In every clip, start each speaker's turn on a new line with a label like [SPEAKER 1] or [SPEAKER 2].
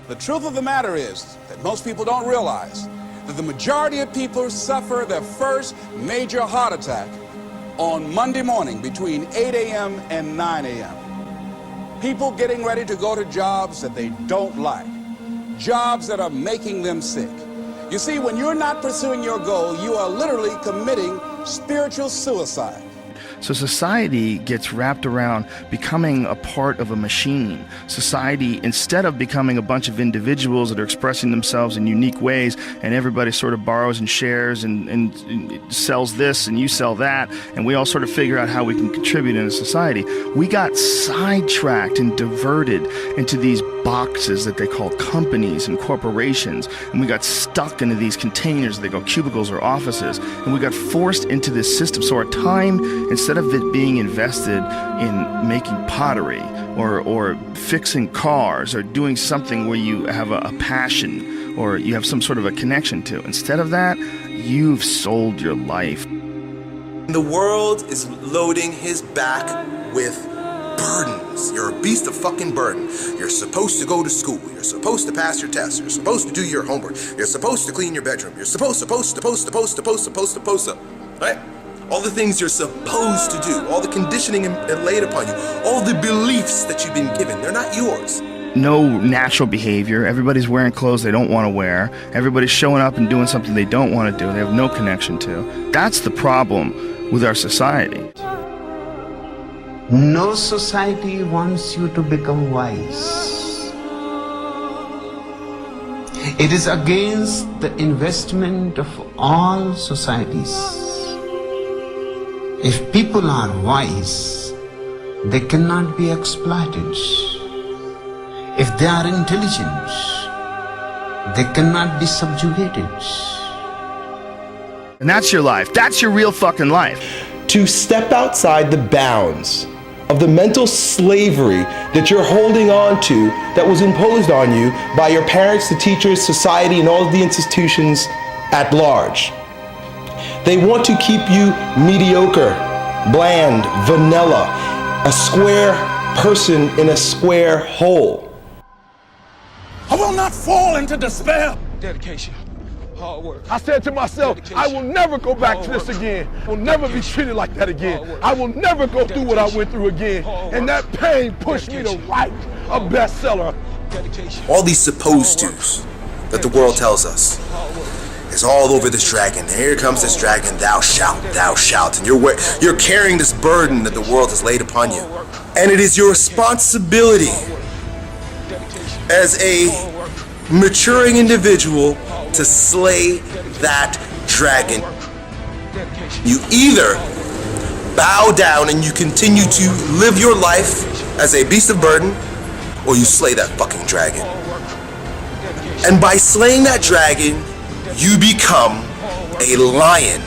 [SPEAKER 1] The truth of the matter is that most people don't realize that the majority of people suffer their first major heart attack on Monday morning between 8 a.m. and 9 a.m. People getting ready to go to jobs that they don't like, jobs that are making them sick. You see, when you're not pursuing your goal, you are literally committing spiritual suicide.
[SPEAKER 2] So society gets wrapped around becoming a part of a machine. Society, instead of becoming a bunch of individuals that are expressing themselves in unique ways, and everybody sort of borrows and shares and sells this and you sell that, and we all sort of figure out how we can contribute in a society, we got sidetracked and diverted into these boxes that they call companies and corporations, and we got stuck into these containers that they call cubicles or offices, and we got forced into this system. So our time, instead of it being invested in making pottery or fixing cars or doing something where you have a passion or you have some sort of a connection to, instead of that, you've sold your life.
[SPEAKER 3] The world is loading his back with burdens. You're a beast of fucking burden. You're supposed to go to school. You're supposed to pass your tests. You're supposed to do your homework. You're supposed to clean your bedroom. You're supposed, right? All the things you're supposed to do, all the conditioning laid upon you, all the beliefs that you've been given, they're not yours.
[SPEAKER 2] No natural behavior. Everybody's wearing clothes they don't want to wear. Everybody's showing up and doing something they don't want to do, they have no connection to. That's the problem with our society.
[SPEAKER 4] No society wants you to become wise. It is against the investment of all societies. If people are wise, they cannot be exploited. If they are intelligent, they cannot be subjugated.
[SPEAKER 2] And that's your life. That's your real fucking life.
[SPEAKER 5] To step outside the bounds of the mental slavery that you're holding on to, that was imposed on you by your parents, the teachers, society, and all of the institutions at large. They want to keep you mediocre, bland, vanilla, a square person in a square hole.
[SPEAKER 1] I will not fall into despair. Dedication, hard work.
[SPEAKER 6] I said to myself, I will never go back to this again. I will never be treated like that again. I will never go through what I went through again. And that pain pushed me to write a bestseller.
[SPEAKER 3] All these supposed tos that the world tells us is all over this dragon. And here comes this dragon, thou shalt. And you're carrying this burden that the world has laid upon you. And it is your responsibility as a maturing individual to slay that dragon. You either bow down and you continue to live your life as a beast of burden, or you slay that fucking dragon. And by slaying that dragon, you become a lion.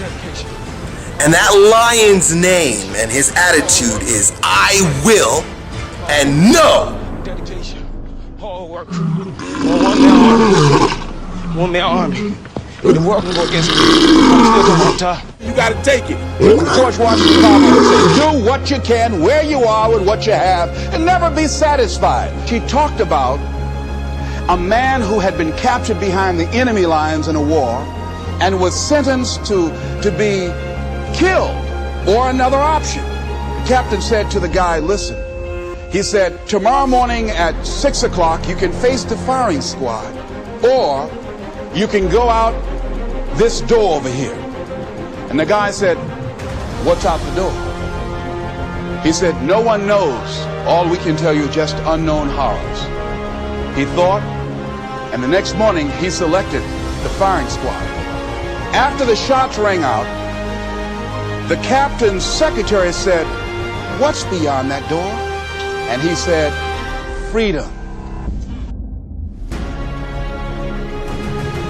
[SPEAKER 3] And that lion's name and his attitude is I will and no.
[SPEAKER 1] Want their army. The world can go against me. I'm still going on top. You gotta take it. George Washington Carver said, do what you can, where you are with what you have, and never be satisfied. She talked about a man who had been captured behind the enemy lines in a war and was sentenced to be killed or another option. The captain said to the guy, listen, he said, tomorrow morning at 6 o'clock, you can face the firing squad, or you can go out this door over here. And the guy said, what's out the door? He said, no one knows. All we can tell you just unknown horrors. He thought, and the next morning he selected the firing squad. After the shots rang out, the captain's secretary said, what's beyond that door? And he said, freedom.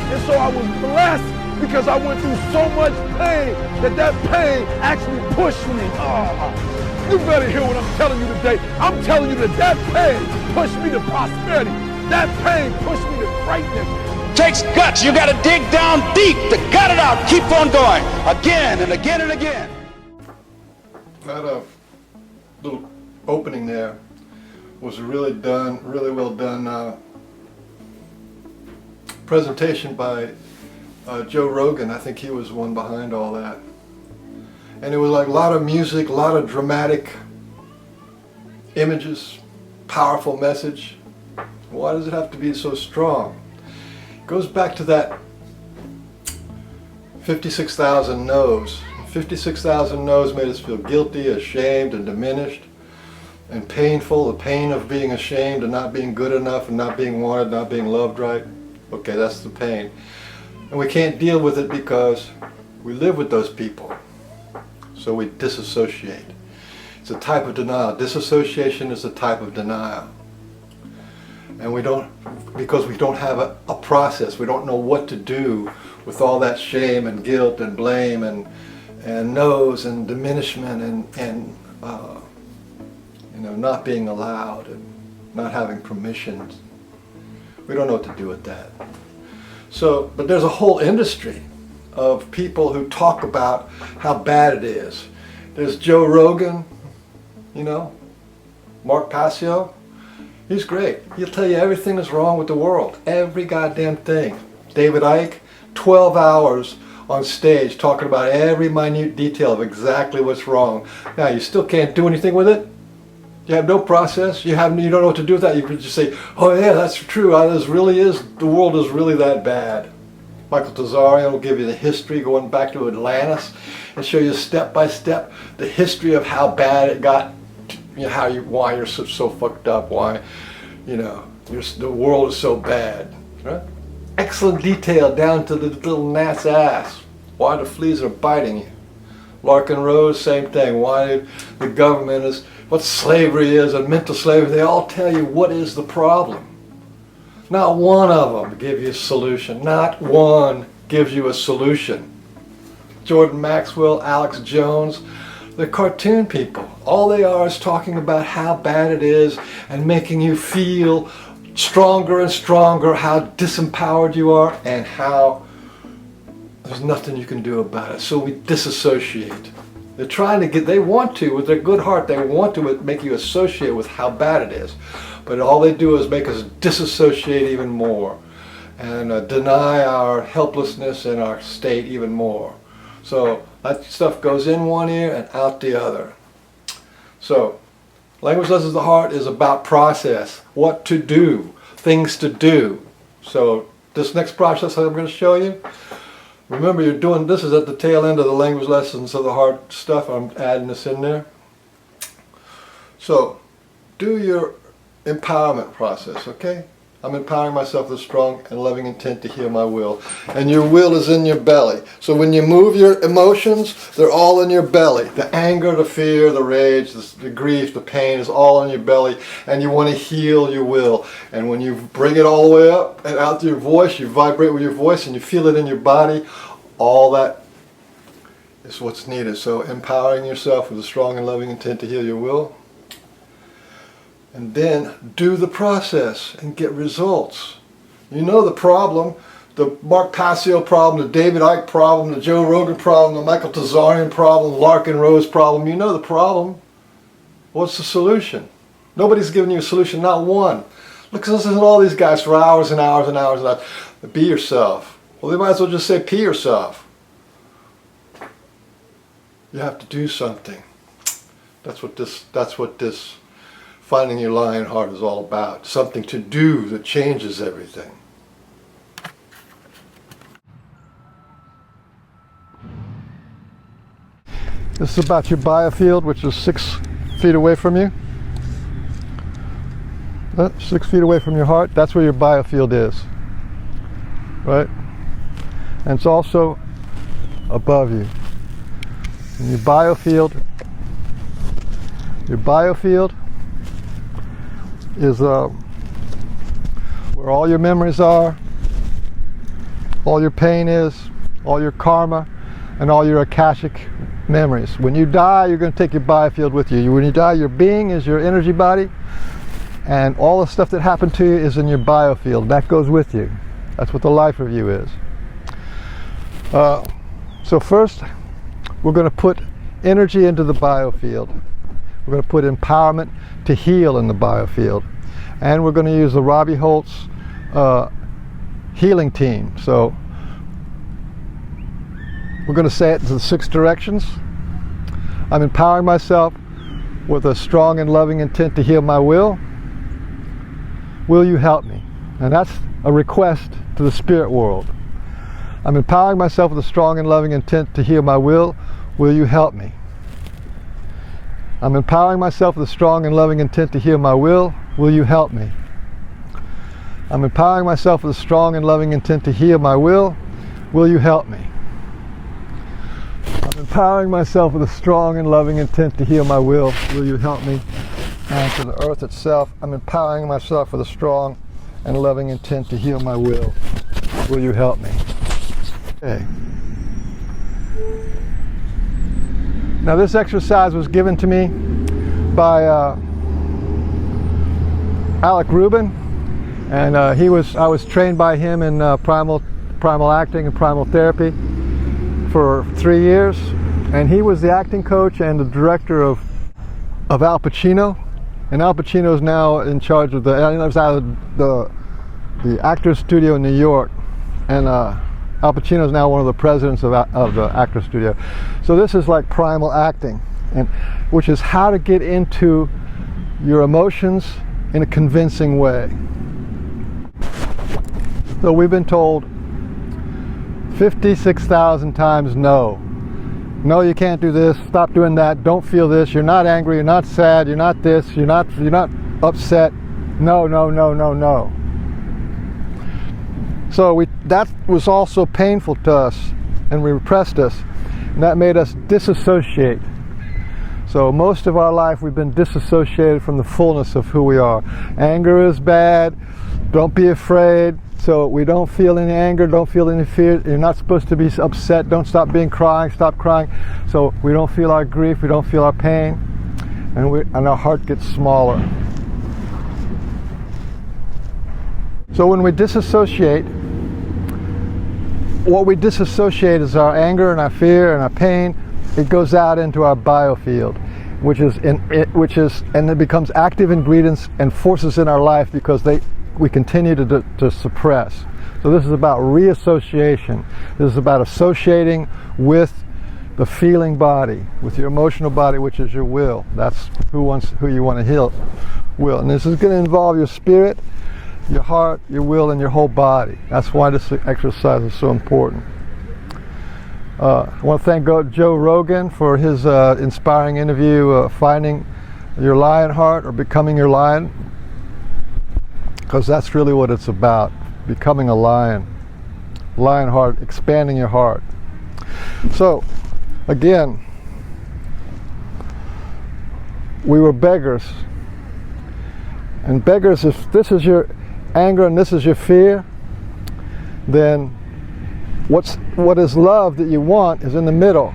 [SPEAKER 6] And so I was blessed because I went through so much pain that pain actually pushed me. Oh, you better hear what I'm telling you today. I'm telling you that pain pushed me to prosperity. That pain pushed me to greatness.
[SPEAKER 1] Takes guts. You gotta dig down deep to gut it out. Keep on going. Again and again and again.
[SPEAKER 7] That little opening there was really well done presentation by Joe Rogan. I think he was one behind all that. And it was like a lot of music, a lot of dramatic images, powerful message. Why does it have to be so strong? It goes back to that 56,000 no's. 56,000 no's made us feel guilty, ashamed, and diminished, and painful. The pain of being ashamed and not being good enough and not being wanted, not being loved right. Okay, that's the pain. And we can't deal with it because we live with those people. So we disassociate. It's a type of denial. Disassociation is a type of denial. And we don't, because we don't have a process, we don't know what to do with all that shame and guilt and blame and no's and diminishment and you know, not being allowed and not having permissions. We don't know what to do with that. So, but there's a whole industry of people who talk about how bad it is. There's Joe Rogan, you know, Mark Passio. He's great. He'll tell you everything that's wrong with the world. Every goddamn thing. David Icke, 12 hours on stage talking about every minute detail of exactly what's wrong. Now, you still can't do anything with it. You have no process. You don't know what to do with that. You can just say, oh yeah, that's true. This really is, the world is really that bad. Michael Tazarian will give you the history going back to Atlantis and show you step by step the history of how bad it got, you know, why you're so fucked up, why, you know, the world is so bad. Right? Excellent detail down to the little gnat's ass. Why the fleas are biting you. Larkin Rose, same thing. Why the government is, what slavery is and mental slavery. They all tell you what is the problem. Not one of them give you a solution. Not one gives you a solution. Jordan Maxwell, Alex Jones, they're cartoon people. All they are is talking about how bad it is and making you feel stronger and stronger, how disempowered you are and how there's nothing you can do about it. So we disassociate. They're trying to get, they want to, with their good heart, they want to make you associate with how bad it is. But all they do is make us disassociate even more and deny our helplessness and our state even more. So that stuff goes in one ear and out the other. So Language Lessons of the Heart is about process, what to do, things to do. So this next process I'm going to show you, remember you're doing, this is at the tail end of the Language Lessons of the Heart stuff. I'm adding this in there. So do your empowerment process, okay? I'm empowering myself with strong and loving intent to heal my will. And your will is in your belly. So when you move your emotions, they're all in your belly. The anger, the fear, the rage, the grief, the pain is all in your belly. And you want to heal your will. And when you bring it all the way up and out to your voice, you vibrate with your voice and you feel it in your body, all that is what's needed. So empowering yourself with a strong and loving intent to heal your will. And then do the process and get results. You know the problem, the Mark Passio problem, the David Icke problem, the Joe Rogan problem, the Michael Tazarian problem, Larkin Rose problem. You know the problem. What's the solution? Nobody's giving you a solution, not one. Look, listen to all these guys for hours and hours and hours and hours. Be yourself. Well, they might as well just say pee yourself. You have to do something. That's what this finding your lion heart is all about. Something to do that changes everything. This is about your biofield, which is 6 feet away from you. 6 feet away from your heart, that's where your biofield is. Right? And it's also above you. And your biofield is where all your memories are, all your pain is, all your karma, and all your Akashic memories. When you die, you're going to take your biofield with you. When you die, your being is your energy body, and all the stuff that happened to you is in your biofield. That goes with you. That's what the life of you is. So first, we're going to put energy into the biofield. We're going to put empowerment to heal in the biofield. And we're going to use the Robbie Holz healing team. So we're going to say it in the 6 directions. I'm empowering myself with a strong and loving intent to heal my will. Will you help me? And that's a request to the spirit world. I'm empowering myself with a strong and loving intent to heal my will. Will you help me? I'm empowering myself with a strong and loving intent to heal my will. Will you help me? I'm empowering myself with a strong and loving intent to heal my will. Will you help me? I'm empowering myself with a strong and loving intent to heal my will. Will you help me? And to the earth itself, I'm empowering myself with a strong and loving intent to heal my will. Will you help me? Okay. Now this exercise was given to me by Alec Rubin, and I was trained by him in primal acting and primal therapy for 3 years, and he was the acting coach and the director of Al Pacino, and Al Pacino is now in charge of the Actors Studio in New York, and Al Pacino is now one of the presidents of the Actors Studio. So this is like primal acting, and which is how to get into your emotions in a convincing way. So we've been told 56,000 times no. No, you can't do this, stop doing that, don't feel this, you're not angry, you're not sad, you're not this, you're not upset. No, no, no, no, no. So that was also painful to us, and we repressed us, and that made us disassociate. So most of our life we've been disassociated from the fullness of who we are. Anger is bad, don't be afraid. So we don't feel any anger, don't feel any fear. You're not supposed to be upset, don't stop crying, stop crying. So we don't feel our grief, we don't feel our pain, and our heart gets smaller. So when we disassociate, what we disassociate is our anger and our fear and our pain. It goes out into our biofield, which it becomes active ingredients and forces in our life because we continue to suppress. So this is about reassociation. This is about associating with the feeling body, with your emotional body, which is your will. That's who you want to heal. Will, and this is going to involve your spirit, your heart, your will, and your whole body. That's why this exercise is so important. I want to thank Joe Rogan for his inspiring interview, Finding Your Lion Heart or Becoming Your Lion, because that's really what it's about, becoming a lion. Lion heart, expanding your heart. So, again, we were beggars. And beggars, if this is your anger and this is your fear, then what is love that you want is in the middle.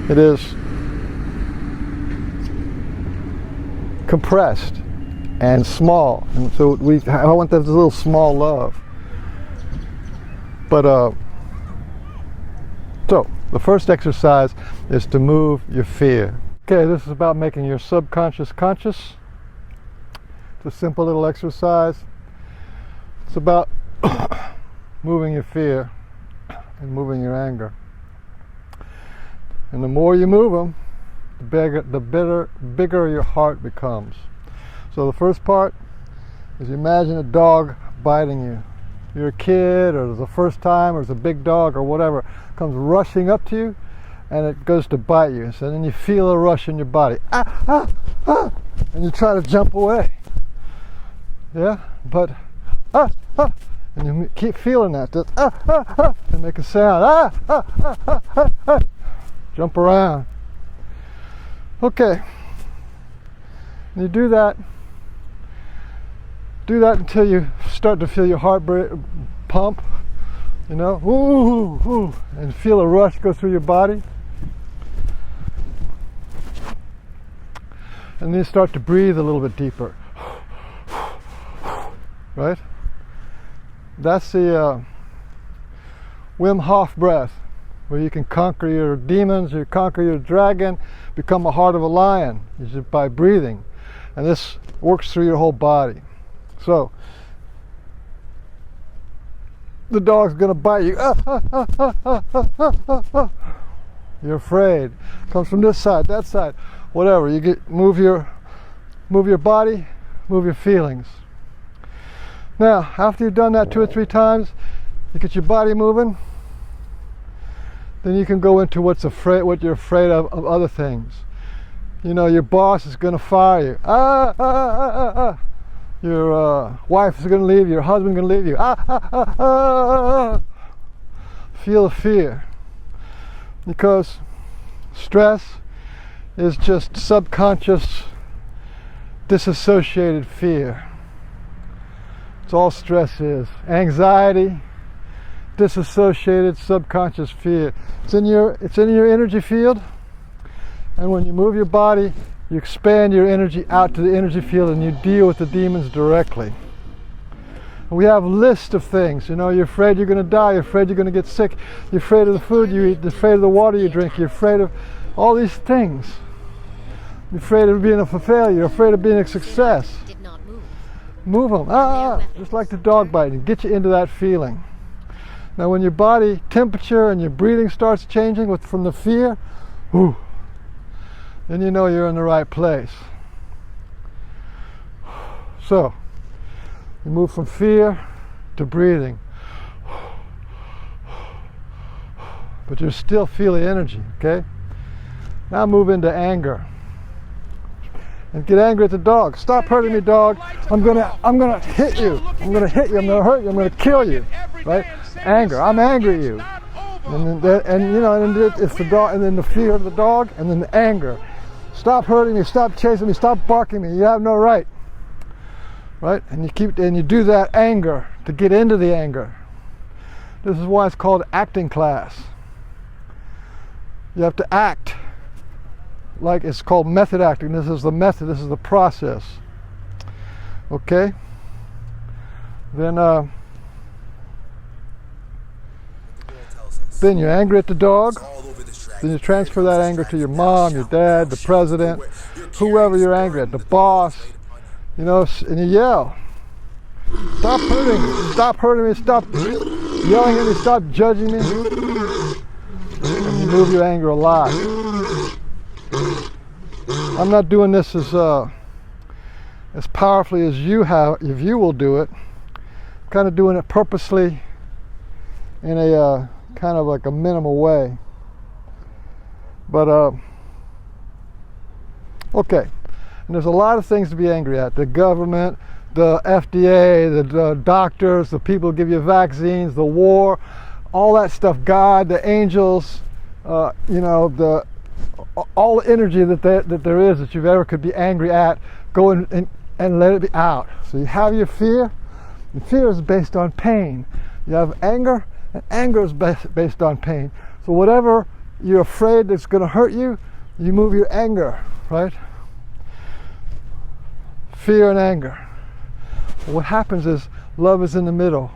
[SPEAKER 7] It is compressed and small, and so I want this little small love. But so the first exercise is to move your fear. Okay, this is about making your subconscious conscious. It's a simple little exercise. It's about moving your fear and moving your anger. And the more you move them, the bigger your heart becomes. So the first part is you imagine a dog biting you. You're a kid, or it's the first time, or it's a big dog, or whatever, comes rushing up to you, and it goes to bite you. So then you feel a rush in your body. Ah, ah, ah, and you try to jump away. Yeah, but ah, ah, and you keep feeling that, just ah, ah, ah, and make a sound. Ah, ah, ah, ah, ah, ah. Jump around. Okay. And you do that until you start to feel your heart pump, you know, ooh, ooh, and feel a rush go through your body. And then you start to breathe a little bit deeper. Right? That's the Wim Hof breath, where you can conquer your demons, you conquer your dragon, become a heart of a lion just by breathing. And this works through your whole body. So the dog's gonna bite you. You're afraid. Comes from this side, that side, whatever. You move your body, move your feelings. Now, after you've done that 2 or 3 times, you get your body moving. Then you can go into what you're afraid of other things. You know, your boss is going to fire you. Your wife is going to leave you. Your husband is going to leave you. Feel the fear. Because stress is just subconscious, disassociated fear. It's all stress is. Anxiety, disassociated subconscious fear. It's in your energy field, and when you move your body, you expand your energy out to the energy field and you deal with the demons directly. And we have a list of things. You know, you're afraid you're going to die, you're afraid you're going to get sick, you're afraid of the food you eat, you're afraid of the water you drink, you're afraid of all these things. You're afraid of being a failure, you're afraid of being a success. Move them, just like the dog biting, get you into that feeling. Now when your body temperature and your breathing starts changing from the fear, then you know you're in the right place. So, you move from fear to breathing. But you still feel the energy, okay? Now move into anger. And get angry at the dog. Stop hurting me, dog. I'm gonna hit you. I'm gonna hit you. I'm gonna hurt you. I'm gonna kill you. Right? Anger. I'm angry at you. And it's the dog, and then the fear of the dog, and then the anger. Stop hurting me. Stop chasing me. Stop barking me. You have no right. Right? And you do that anger to get into the anger. This is why it's called acting class. You have to act. Like it's called method acting. This is the method, this is the process. Okay? Then you're angry at the dog. Then you transfer that anger to your mom, your dad, the president, whoever you're angry at, the boss, you know, and you yell. Stop hurting me, stop hurting me, stop yelling at me, stop judging me. And you move your anger a lot. I'm not doing this as powerfully as you have, if you will do it. I'm kind of doing it purposely in a kind of like a minimal way. But okay. And there's a lot of things to be angry at. The government, the FDA, the doctors, the people who give you vaccines, the war, all that stuff, God, the angels, all the energy that there is that you ever could be angry at, go and let it be out. So you have your fear, and fear is based on pain. You have anger, and anger is based on pain. So whatever you're afraid that's going to hurt you, you move your anger, right? Fear and anger. What happens is love is in the middle.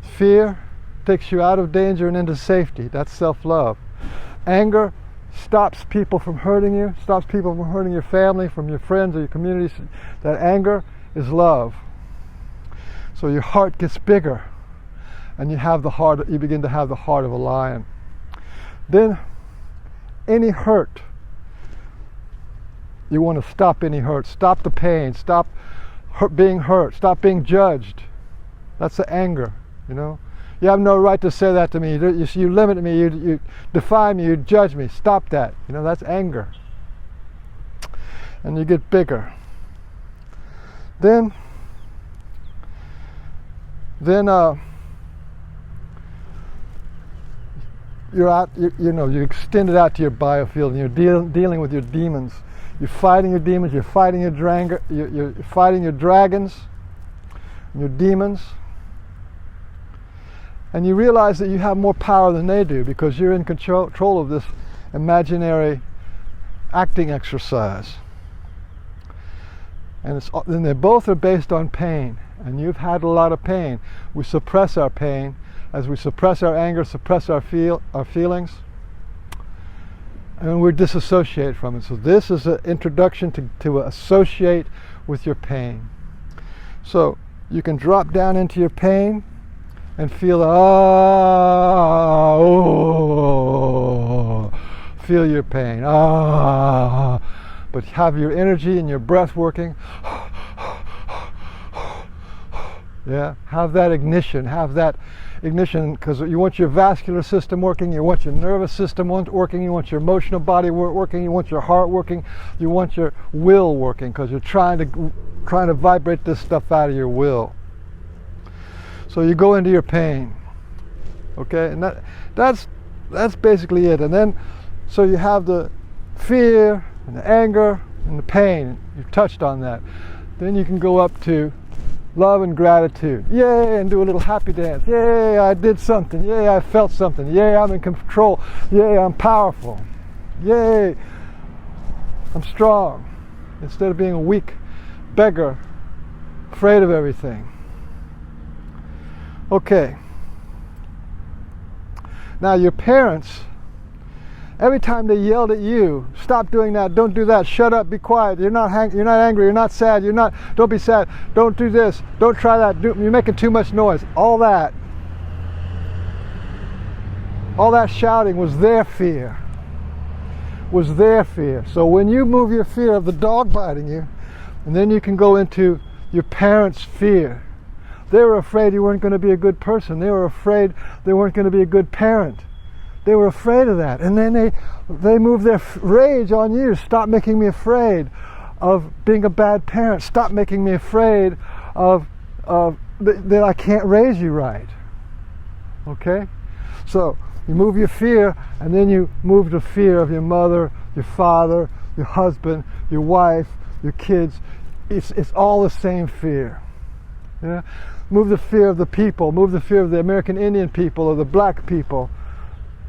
[SPEAKER 7] Fear takes you out of danger and into safety. That's self-love. Anger stops people from hurting you, stops people from hurting your family, from your friends or your communities. That anger is love. So your heart gets bigger, and you begin to have the heart of a lion. Then any hurt, you want to stop any hurt, stop the pain, stop being hurt, stop being judged. That's the anger, you know. You have no right to say that to me. You limit me, you define me, you judge me. Stop that. You know, that's anger. And you get bigger. Then you're out, you extend it out to your biofield, and you're dealing with your demons. You're fighting your demons, you're fighting your you're fighting your dragons, and your demons. And you realize that you have more power than they do because you're in control of this imaginary acting exercise. And they both are based on pain. And you've had a lot of pain. We suppress our pain as we suppress our anger, suppress our feelings, and we disassociate from it. So this is an introduction to associate with your pain. So you can drop down into your pain and feel oh, feel your pain, but have your energy and your breath working. Yeah, have that ignition, because you want your vascular system working, you want your nervous system working, you want your emotional body working, you want your heart working, you want your will working, because you're trying to vibrate this stuff out of your will. So you go into your pain, okay, and that's basically it. And then so you have the fear and the anger and the pain. You've touched on that. Then you can go up to love and gratitude. Yay, and do a little happy dance. Yay, I did something. Yay, I felt something. Yay, I'm in control. Yay, I'm powerful. Yay, I'm strong. Instead of being a weak beggar, afraid of everything. Okay. Now your parents, every time they yelled at you, stop doing that, don't do that, shut up, be quiet, you're not angry, you're not sad, don't be sad, don't do this, don't try that, you're making too much noise. All that shouting was their fear. So when you move your fear of the dog biting you, and then you can go into your parents' fear. They were afraid you weren't going to be a good person. They were afraid they weren't going to be a good parent. They were afraid of that. And then they moved their rage on you. Stop making me afraid of being a bad parent. Stop making me afraid of that I can't raise you right. Okay? So you move your fear, and then you move the fear of your mother, your father, your husband, your wife, your kids. It's all the same fear. Yeah? Move the fear of the people. Move the fear of the American Indian people or the black people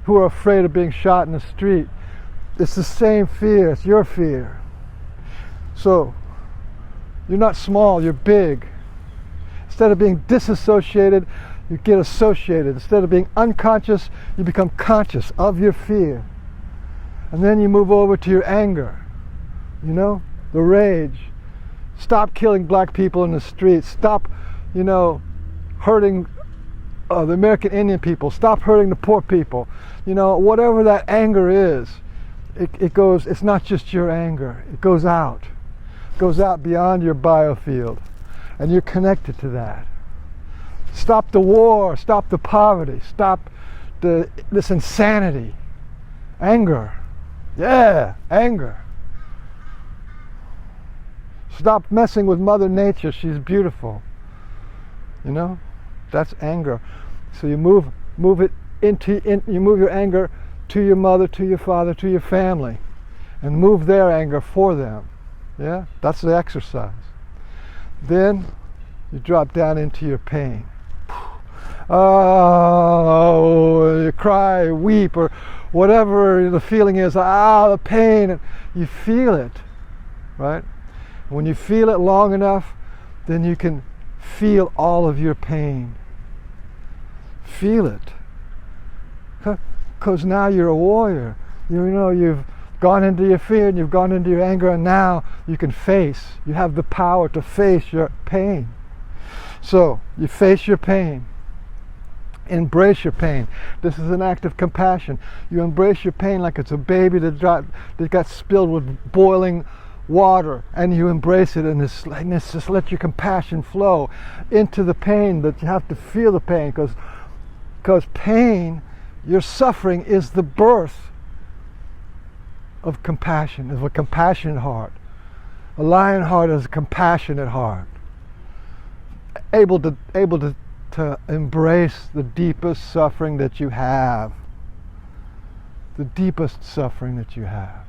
[SPEAKER 7] who are afraid of being shot in the street. It's the same fear. It's your fear. So you're not small, you're big. Instead of being disassociated, you get associated. Instead of being unconscious, you become conscious of your fear. And then you move over to your anger, the rage. Stop killing black people in the streets. Stop, hurting the American Indian people. Stop hurting the poor people. Whatever that anger is, it goes, it's not just your anger. It goes out. It goes out beyond your biofield. And you're connected to that. Stop the war. Stop the poverty. Stop this insanity. Anger. Yeah, anger. Stop messing with Mother Nature. She's beautiful. That's anger. So you move it you move your anger to your mother, to your father, to your family, and move their anger for them. Yeah, that's the exercise. Then you drop down into your pain. Oh, you cry, weep, or whatever the feeling is. The pain. You feel it, right? When you feel it long enough, then you can feel all of your pain. Feel it. Because now you're a warrior. You've gone into your fear and you've gone into your anger, and now you can face. You have the power to face your pain. So you face your pain. Embrace your pain. This is an act of compassion. You embrace your pain like it's a baby that got spilled with boiling water, and you embrace it, and just let your compassion flow into the pain. That you have to feel the pain, because pain, your suffering, is the birth of compassion, of a compassionate heart. A lion heart is a compassionate heart, able to embrace the deepest suffering that you have. The deepest suffering that you have.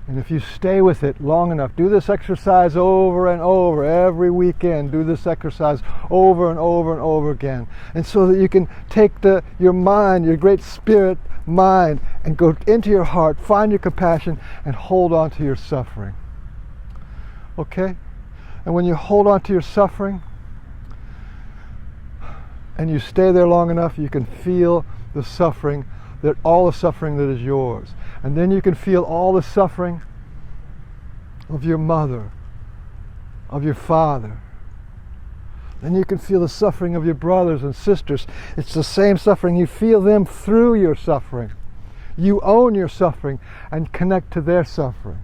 [SPEAKER 7] And if you stay with it long enough, do this exercise over and over, every weekend, do this exercise over and over and over again. And so that you can take your mind, your great spirit mind, and go into your heart, find your compassion, and hold on to your suffering. Okay? And when you hold on to your suffering, and you stay there long enough, you can feel the suffering, all the suffering that is yours. And then you can feel all the suffering of your mother, of your father, Then you can feel the suffering of your brothers and sisters. It's the same suffering. You feel them through your suffering. You own your suffering and connect to their suffering.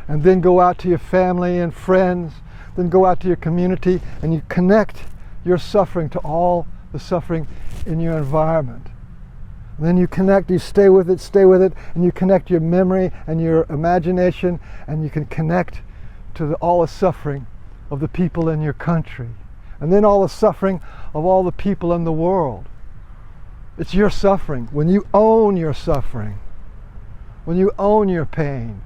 [SPEAKER 7] And then go out to your family and friends, then go out to your community, and you connect your suffering to all the suffering in your environment. And then you connect, you stay with it, and you connect your memory and your imagination, and you can connect to all the suffering of the people in your country. And then all the suffering of all the people in the world. It's your suffering. When you own your suffering, when you own your pain,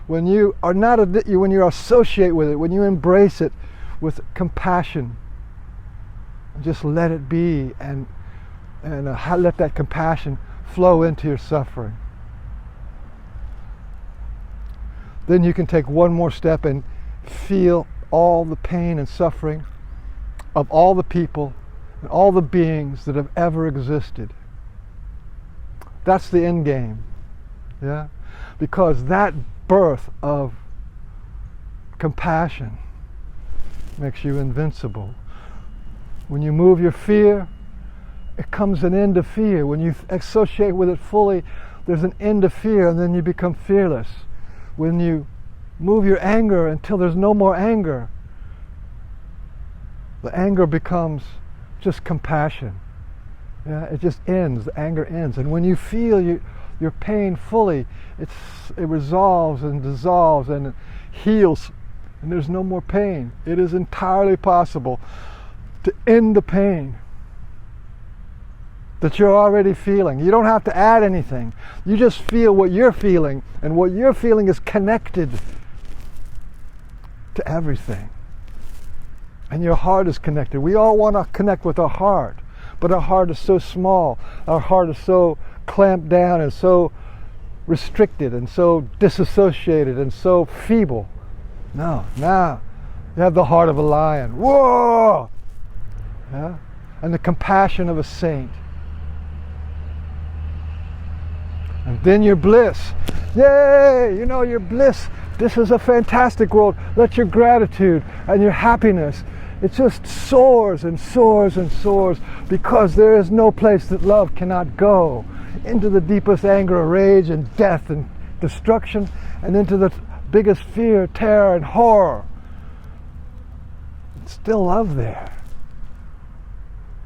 [SPEAKER 7] when you are not when you associate with it, when you embrace it with compassion, just let it be, and let that compassion flow into your suffering. Then you can take one more step and feel all the pain and suffering of all the people and all the beings that have ever existed. That's the end game, yeah? Because that birth of compassion makes you invincible. When you move your fear, it comes an end to fear. When you associate with it fully, there's an end to fear, and then you become fearless. When you move your anger until there's no more anger, the anger becomes just compassion. Yeah, it just ends. The anger ends. And when you feel your pain fully, it resolves and dissolves and it heals, and there's no more pain. It is entirely possible to end the pain that you're already feeling. You don't have to add anything. You just feel what you're feeling, and what you're feeling is connected to everything. And your heart is connected. We all want to connect with our heart, but our heart is so small. Our heart is so clamped down and so restricted and so disassociated and so feeble. No, now you have the heart of a lion. Whoa! Yeah? And the compassion of a saint. And then your bliss. Yay! You know, your bliss. This is a fantastic world. Let your gratitude and your happiness, it just soars and soars and soars, because there is no place that love cannot go. Into the deepest anger, rage, and death and destruction, and into the biggest fear, terror, and horror. It's still love there.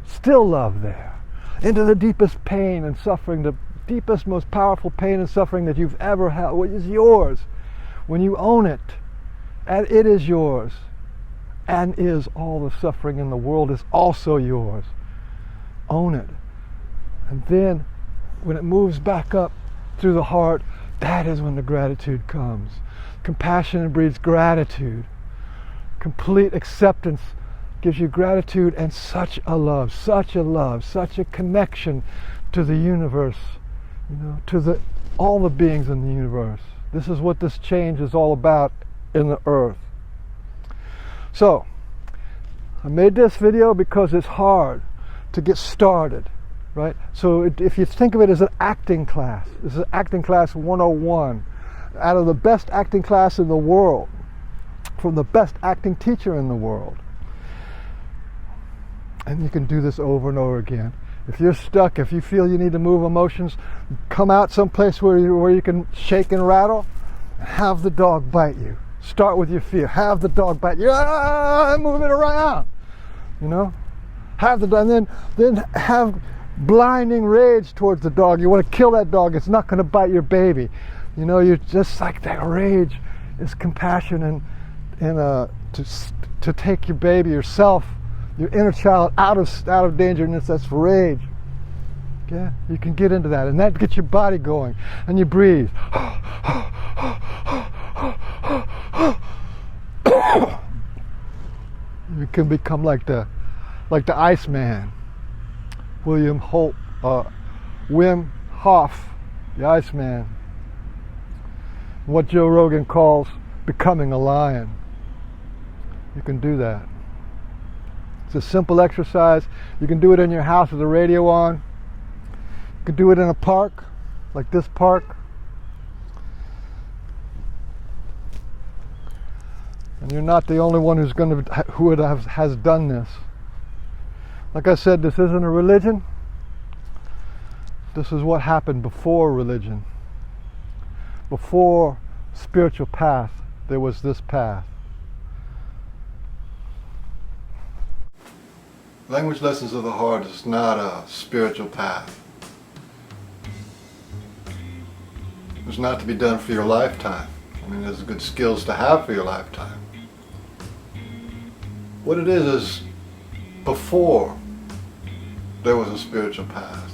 [SPEAKER 7] Still love there. Into the deepest pain and suffering, the deepest, most powerful pain and suffering that you've ever had, which is yours. When you own it, and it is yours, and is all the suffering in the world is also yours. Own it. And then when it moves back up through the heart, that is when the gratitude comes. Compassion breeds gratitude. Complete acceptance gives you gratitude and such a love, such a connection to the universe, you know, to all the beings in the universe. This is what this change is all about in the earth. So, I made this video because it's hard to get started, right? So if you think of it as an acting class, this is acting class 101, out of the best acting class in the world, from the best acting teacher in the world. And you can do this over and over again. If you're stuck, if you feel you need to move emotions, come out someplace where you can shake and rattle, and have the dog bite you. Start with your fear. Have the dog bite you. Move it around. You know? Have the dog, and then have blinding rage towards the dog. You want to kill that dog. It's not going to bite your baby. You know, you're just like that. Rage is compassion and to take your baby, yourself, your inner child out of danger, and that's rage. Okay? You can get into that, and that gets your body going, and you breathe. You can become like the Iceman, Wim Hof, the Iceman. What Joe Rogan calls becoming a lion. You can do that. It's a simple exercise. You can do it in your house with the radio on. You can do it in a park, like this park. And you're not the only one has done this. Like I said, this isn't a religion. This is what happened before religion. Before spiritual path, there was this path. Language Lessons of the Heart is not a spiritual path. It's not to be done for your lifetime. I mean, there's good skills to have for your lifetime. What it is before there was a spiritual path,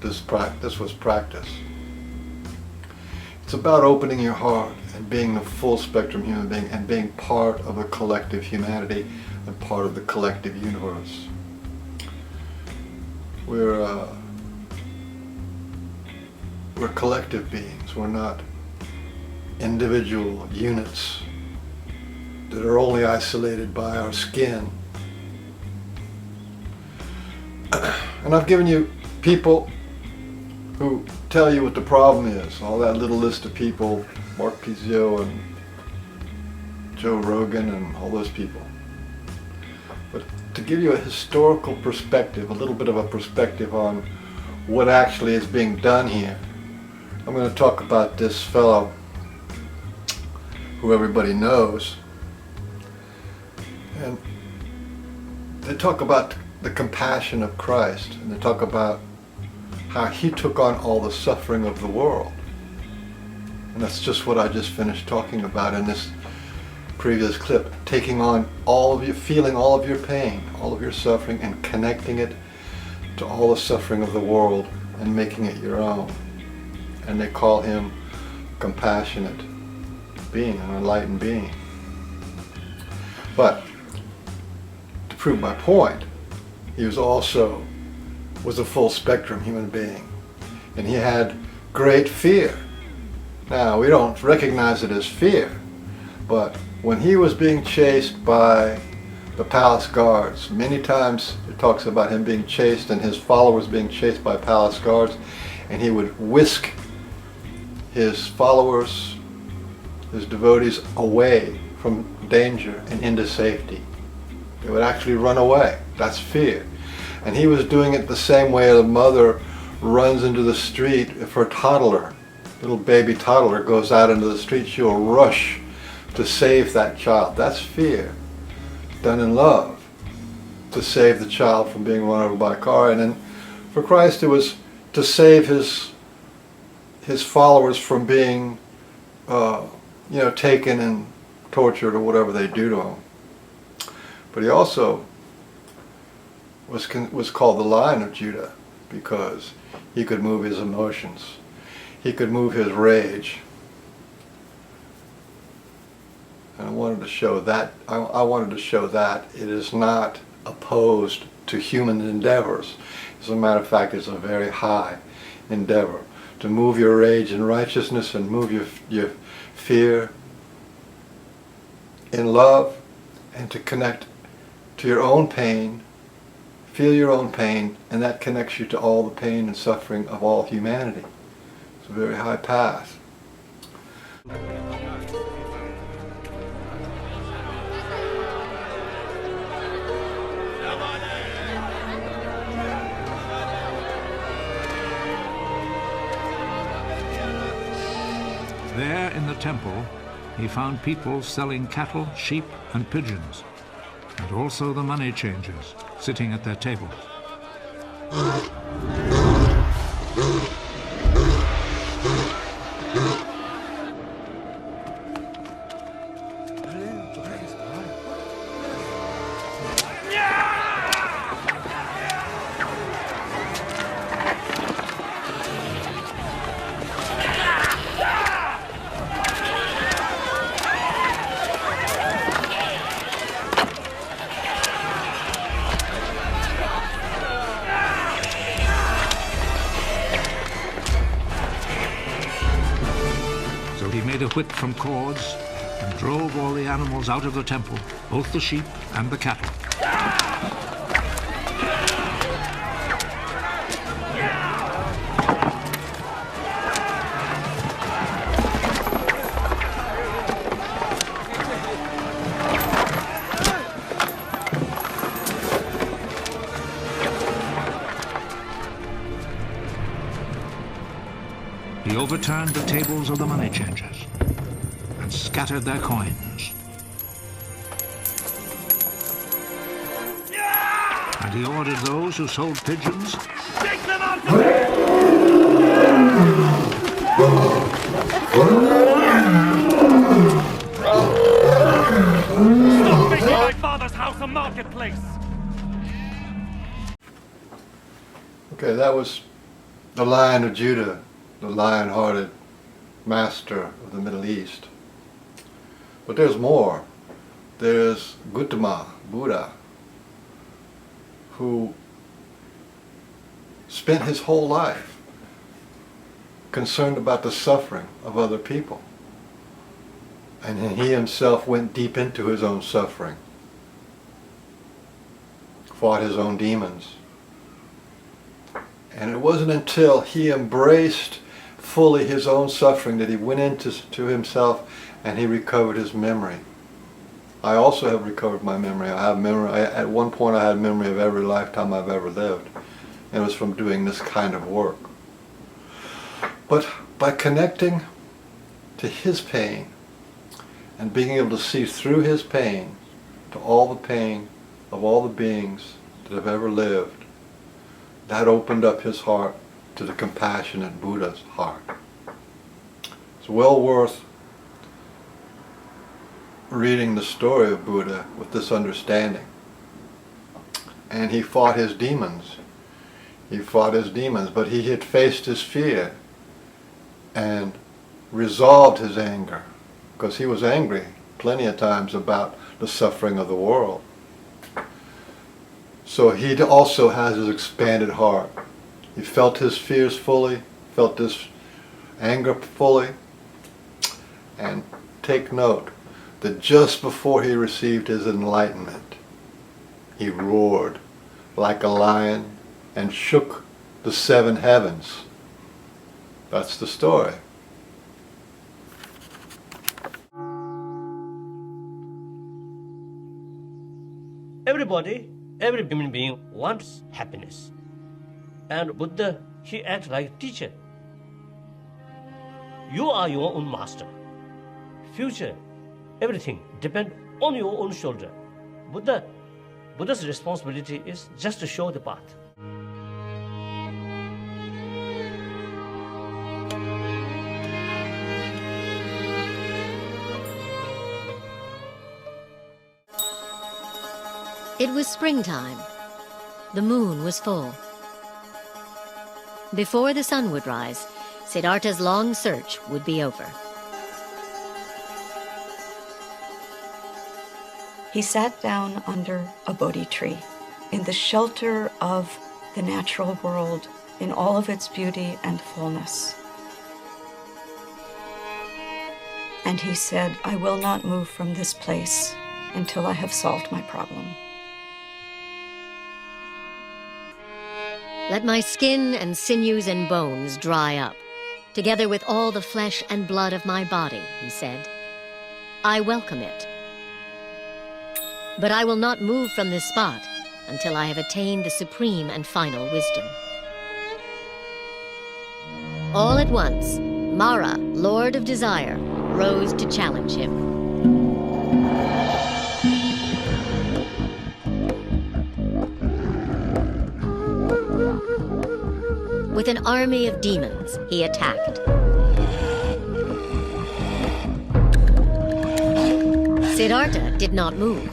[SPEAKER 7] this was practice. It's about opening your heart and being the full spectrum human being and being part of a collective humanity and part of the collective universe. We're collective beings. We're not individual units that are only isolated by our skin. And I've given you people who tell you what the problem is. All that little list of people, Mark Pizio and Joe Rogan and all those people. But to give you a historical perspective, a little bit of a perspective on what actually is being done here, I'm going to talk about this fellow who everybody knows. And they talk about the compassion of Christ, and they talk about how he took on all the suffering of the world. And that's just what I just finished talking about in this previous clip. Taking on all of your, feeling all of your pain, all of your suffering, and connecting it to all the suffering of the world and making it your own. And they call him compassionate being, an enlightened being. But to prove my point, he was also a full spectrum human being, and he had great fear. Now, we don't recognize it as fear, but when he was being chased by the palace guards, many times it talks about him being chased and his followers being chased by palace guards, and he would whisk his followers, his devotees, away from danger and into safety. They would actually run away. That's fear. And he was doing it the same way a mother runs into the street. If her toddler, little baby toddler, goes out into the street, she'll rush to save that child. That's fear done in love, to save the child from being run over by a car. And then for Christ, it was to save his followers from being taken and tortured or whatever they do to him. But he also was called the Lion of Judah because he could move his emotions. He could move his rage. And I wanted to show that. I wanted to show that it is not opposed to human endeavors. As a matter of fact, it's a very high endeavor to move your rage in righteousness and move your fear in love, and to connect to your own pain, feel your own pain, and that connects you to all the pain and suffering of all humanity. It's a very high path.
[SPEAKER 8] There in the temple, he found people selling cattle, sheep, and pigeons, and also the money changers sitting at their tables. Whip from cords and drove all the animals out of the temple, both the sheep and the cattle. overturned the tables of the money changers and scattered their coins. And he ordered those who sold pigeons
[SPEAKER 6] Take them out the way! Stop making my father's house a marketplace!
[SPEAKER 7] Okay, that was the Lion of Judah, the lion-hearted master of the Middle East. But there's more. There's Gautama, Buddha, who spent his whole life concerned about the suffering of other people. And he himself went deep into his own suffering, fought his own demons. And it wasn't until he embraced fully his own suffering that he went into himself and he recovered his memory. I also have recovered my memory. I have memory. At one point I had memory of every lifetime I've ever lived. And it was from doing this kind of work. But by connecting to his pain and being able to see through his pain to all the pain of all the beings that have ever lived, that opened up his heart to the compassionate Buddha's heart. It's well worth reading the story of Buddha with this understanding. And he fought his demons. He fought his demons, but he had faced his fear and resolved his anger, because he was angry plenty of times about the suffering of the world. So he also has his expanded heart. He felt his fears fully, felt this anger fully, and take note that just before he received his enlightenment, he roared like a lion and shook the 7 heavens. That's the story.
[SPEAKER 9] Everybody, every human being wants happiness. And Buddha, he acts like a teacher. You are your own master. Future, everything depends on your own shoulder. Buddha's responsibility is just to show the path.
[SPEAKER 10] It was springtime. The moon was full. Before the sun would rise, Siddhartha's long search would be over.
[SPEAKER 11] He sat down under a Bodhi tree in the shelter of the natural world in all of its beauty and fullness. And he said, I will not move from this place until I have solved my problem.
[SPEAKER 10] Let my skin and sinews and bones dry up, together with all the flesh and blood of my body, he said. I welcome it. But I will not move from this spot until I have attained the supreme and final wisdom. All at once, Mara, Lord of Desire, rose to challenge him. With an army of demons, he attacked. Siddhartha did not move,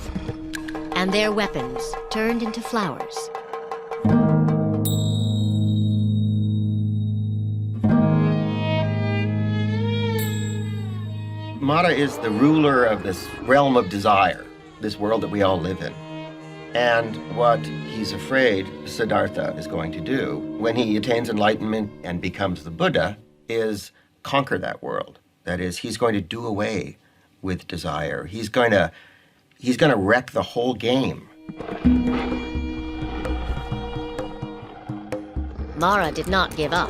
[SPEAKER 10] and their weapons turned into flowers.
[SPEAKER 12] Mara is the ruler of this realm of desire, this world that we all live in. And what he's afraid Siddhartha is going to do when he attains enlightenment and becomes the Buddha is conquer that world. That is, he's going to do away with desire. He's going to wreck the whole game.
[SPEAKER 10] Mara did not give up.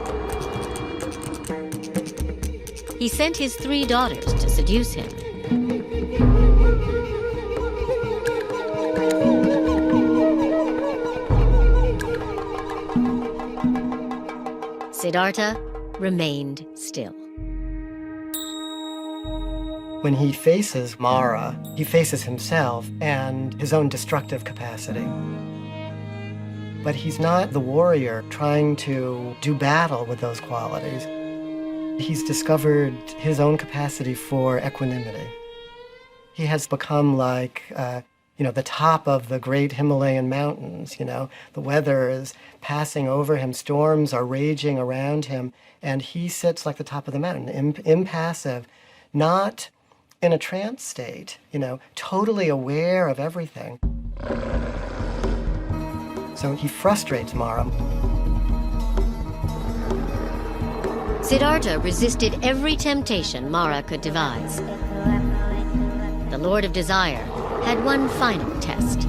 [SPEAKER 10] He sent his 3 daughters to seduce him. Siddhartha remained still.
[SPEAKER 13] When he faces Mara, he faces himself and his own destructive capacity. But he's not the warrior trying to do battle with those qualities. He's discovered his own capacity for equanimity. He has become like, the top of the great Himalayan mountains, The weather is passing over him, storms are raging around him, and he sits like the top of the mountain, impassive, not in a trance state, totally aware of everything. So he frustrates Mara.
[SPEAKER 10] Siddhartha resisted every temptation Mara could devise. The Lord of Desire had one final test.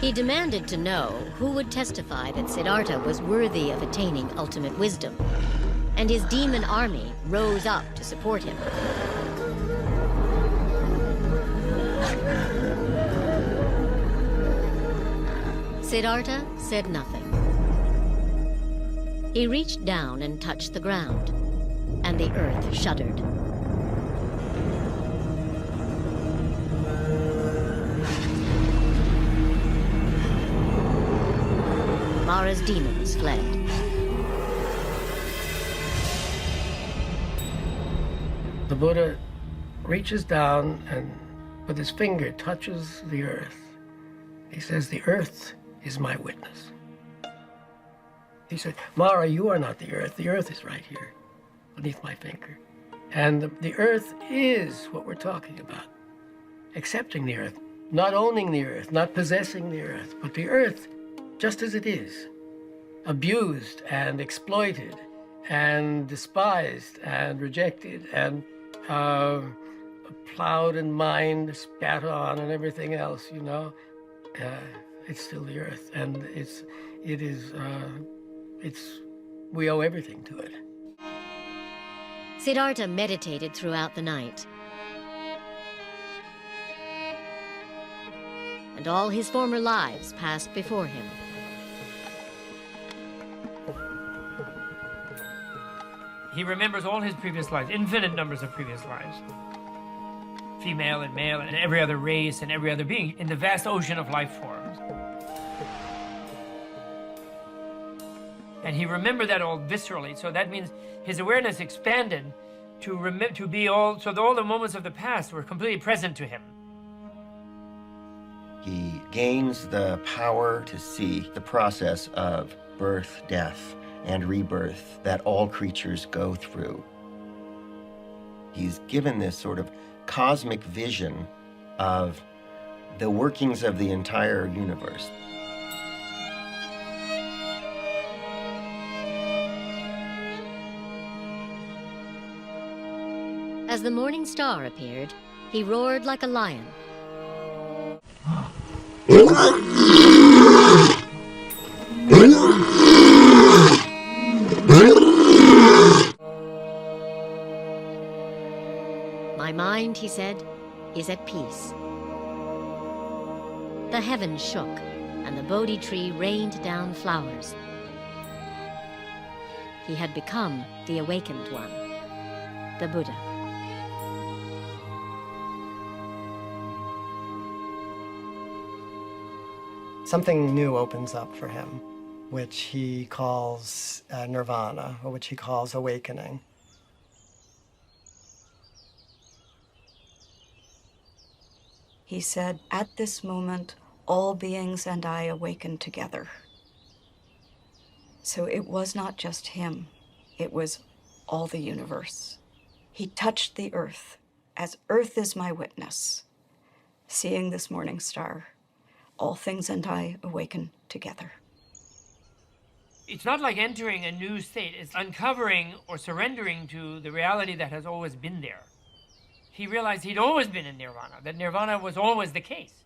[SPEAKER 10] He demanded to know who would testify that Siddhartha was worthy of attaining ultimate wisdom, and his demon army rose up to support him. Siddhartha said nothing. He reached down and touched the ground, and the earth shuddered. Mara's demons fled.
[SPEAKER 14] The Buddha reaches down and with his finger touches the earth. He says, "The earth is my witness." He said, "Mara, you are not the earth is right here beneath my finger. And the earth is what we're talking about. Accepting the earth, not owning the earth, not possessing the earth, but the earth just as it is, abused and exploited and despised and rejected and plowed and mined, spat on and everything else, it's still the earth, and we owe everything to it."
[SPEAKER 10] Siddhartha meditated throughout the night. And all his former lives passed before him.
[SPEAKER 15] He remembers all his previous lives, infinite numbers of previous lives. Female and male and every other race and every other being in the vast ocean of life forms. And he remembered that all viscerally, so that means his awareness expanded to be all, so that all the moments of the past were completely present to him.
[SPEAKER 12] He gains the power to see the process of birth, death, and rebirth that all creatures go through. He's given this sort of cosmic vision of the workings of the entire universe.
[SPEAKER 10] As the morning star appeared, he roared like a lion. My mind, he said, is at peace. The heavens shook, and the Bodhi tree rained down flowers. He had become the awakened one, the Buddha.
[SPEAKER 13] Something new opens up for him, which he calls nirvana, or which he calls awakening.
[SPEAKER 11] He said, "At this moment, all beings and I awakened together." So it was not just him, it was all the universe. He touched the earth, as earth is my witness. Seeing this morning star, all things and I awaken together.
[SPEAKER 15] It's not like entering a new state, it's uncovering or surrendering to the reality that has always been there. He realized he'd always been in nirvana, that nirvana was always the case.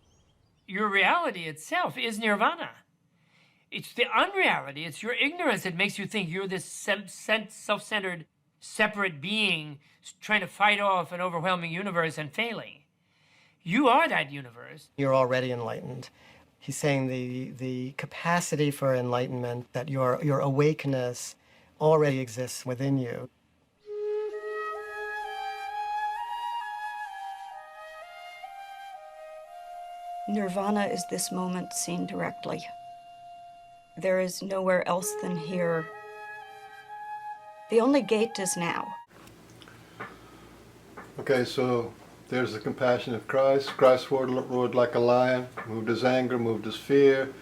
[SPEAKER 15] Your reality itself is nirvana. It's the unreality, it's your ignorance that makes you think you're this self-centered, separate being trying to fight off an overwhelming universe and failing. You are that universe.
[SPEAKER 13] You're already enlightened. He's saying the capacity for enlightenment, that your awakeness already exists within you.
[SPEAKER 11] Nirvana is this moment seen directly. There is nowhere else than here. The only gate is now.
[SPEAKER 7] Okay, so there's the compassion of Christ. Christ roared like a lion, moved his anger, moved his fear,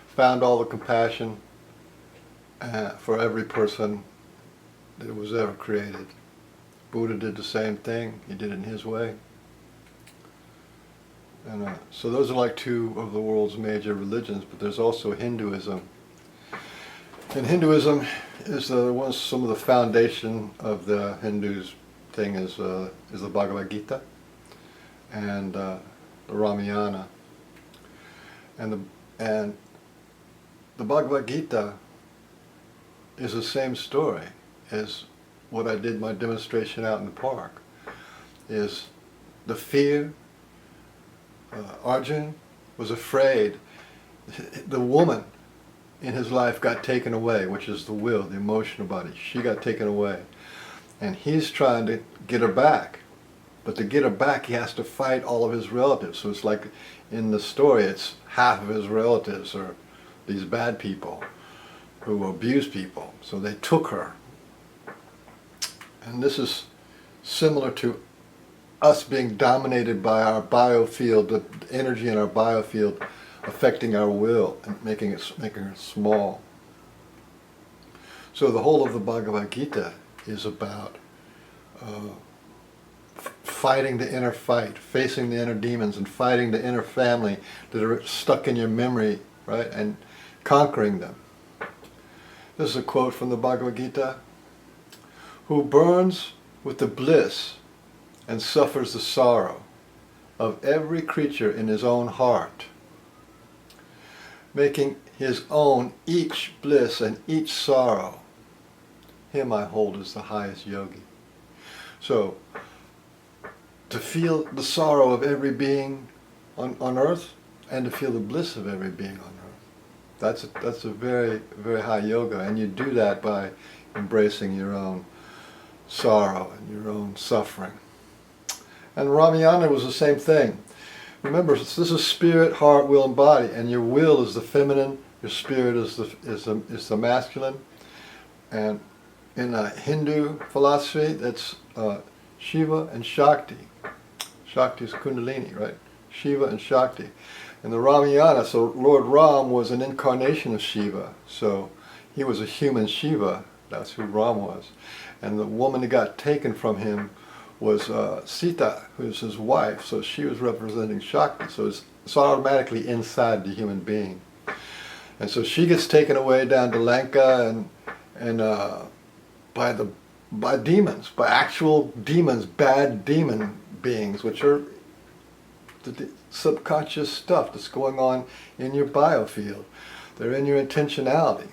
[SPEAKER 7] found all the compassion for every person that was ever created. Buddha did the same thing. He did it in his way. And so those are like two of the world's major religions, but there's also Hinduism. And Hinduism is some of the foundation of the Hindus thing is the Bhagavad Gita and the Ramayana. And the Bhagavad Gita is the same story as what I did my demonstration out in the park. Is the fear. Arjun was afraid. The woman in his life got taken away, which is the will, the emotional body. She got taken away. And he's trying to get her back. But to get her back, he has to fight all of his relatives. So it's like in the story, it's half of his relatives are these bad people who abuse people. So they took her. And this is similar to us being dominated by our biofield, the energy in our biofield affecting our will and making it small. So the whole of the Bhagavad Gita is about fighting the inner fight, facing the inner demons and fighting the inner family that are stuck in your memory, right, and conquering them. This is a quote from the Bhagavad Gita. Who burns with the bliss and suffers the sorrow of every creature in his own heart, making his own each bliss and each sorrow, him I hold as the highest yogi. So, to feel the sorrow of every being on earth and to feel the bliss of every being on earth, that's a very, very high yoga, and you do that by embracing your own sorrow and your own suffering. And Ramayana was the same thing. Remember, this is spirit, heart, will, and body, and your will is the feminine, your spirit is the masculine. And in Hindu philosophy, that's Shiva and Shakti. Shakti is Kundalini, right? Shiva and Shakti. In the Ramayana, so Lord Ram was an incarnation of Shiva, so he was a human Shiva. That's who Ram was. And the woman that got taken from him was Sita, who's his wife, so she was representing Shakti, so it's automatically inside the human being. And so she gets taken away down to Lanka and by demons, by actual demons, bad demon beings, which are the subconscious stuff that's going on in your biofield. They're in your intentionality.